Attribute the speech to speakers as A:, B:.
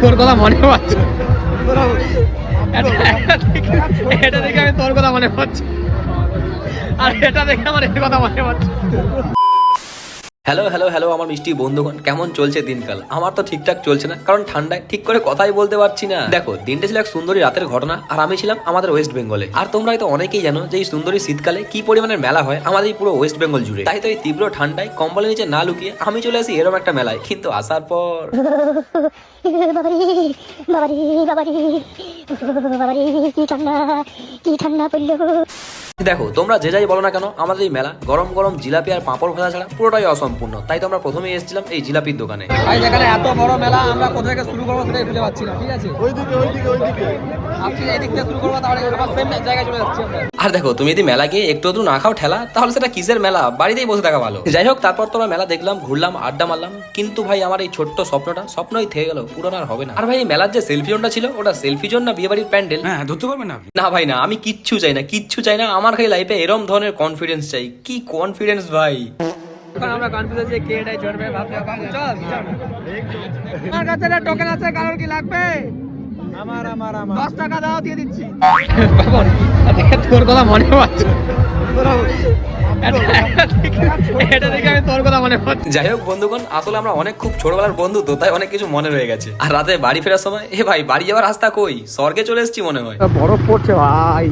A: তোর কথা মনে পড়ছে, এটা দেখে আমি তোর কথা মনে পড়ছে, আর এটা দেখে আমার এর কথা মনে পড়ছে। হ্যালো হ্যালো হ্যালো আমার মিষ্টি বন্ধুগণ, কেমন চলছে দিনকাল? আমার তো ঠিকঠাক চলছে না, কারণ ঠান্ডায় ঠিক করে কথাই বলতে পারছি না। দেখো, দিনটা ছিল এক সুন্দরী রাতের ঘটনা, আর আমি ছিলাম আমাদের ওয়েস্ট বেঙ্গলে। আর তোমরা হয়তো অনেকেই জানো যে এই সুন্দরী শীতকালে কি পরিমাণের মেলা হয় আমাদের এই পুরো ওয়েস্ট বেঙ্গল জুড়ে। তাই তো এই তীব্র ঠান্ডায় কম্বলের নিচে না লুকিয়ে আমি চলে আসি এরকম একটা মেলায়। কিন্তু আসার পর দেখো, তোমরা যে যাই বলো না কেন, আমাদের এই মেলা গরম গরম জিলাপি আর পাঁপড় ভাজা ছাড়া পুরোটাই অসম্পূর্ণ। তাই তো আমরা প্রথমেই এসেছিলাম এই জিলাপির দোকানে। ভাই, যেখানে এত বড় মেলা, আমরা কোথা থেকে শুরু করবো সেটাই খুঁজে পাচ্ছি না। ঠিক আছে, ওইদিকে আপনি এদিক থেকে শুরু করবো, তাহলে আবার সেম জায়গায় চলে যাচ্ছি আমরা। আর দেখো, তুমি যদি মেলা গিয়ে একটু না খাও ঠেলা, তাহলে সেটা কিসের মেলা? বাড়িতেই বসে থাকা ভালো। যাই হোক, তারপর তোমরা মেলা দেখলাম, ঘুরলাম, আড্ডা মারলাম। কিন্তু ভাই, আমার এই ছোট্ট স্বপ্নই থেকে গেল, পুরোনো আর হবে না। আর ভাই, এই মেলার যে সেলফি জোনটা ছিল, ওটা সেলফি জোন না বিয়ে বাড়ির প্যান্ডেল? হ্যাঁ, ধরতে পারবেন না। না ভাই না, আমি কিচ্ছু চাই না। আমার খালি লাইফে এরম ধরনের কনফিডেন্স চাই। কি কনফিডেন্স ভাই! এখন আমরা কনফিডেন্স যে কে এটাই চড়বে, ভাবতে চল। আমার কাছে না টোকেন আছে, কারোর কি লাগবে? আমার 10 টাকা দাও, দিয়ে দিচ্ছি। তোর কথা মনে পড়ছে, এটা দেখে আমি তোর কথা মনে পড়ছে। যাই হোক বন্ধুগণ, আসলে আমরা অনেক খুব ছোটবেলার বন্ধু তো, তাই অনেক কিছু মনে রয়ে গেছে। আর রাতে বাড়ি ফেরার সময়, ভাই বাড়ি যাওয়ার রাস্তা কই? স্বর্গে চলে এসেছি মনে হয়। বরফ পড়ছে ভাই।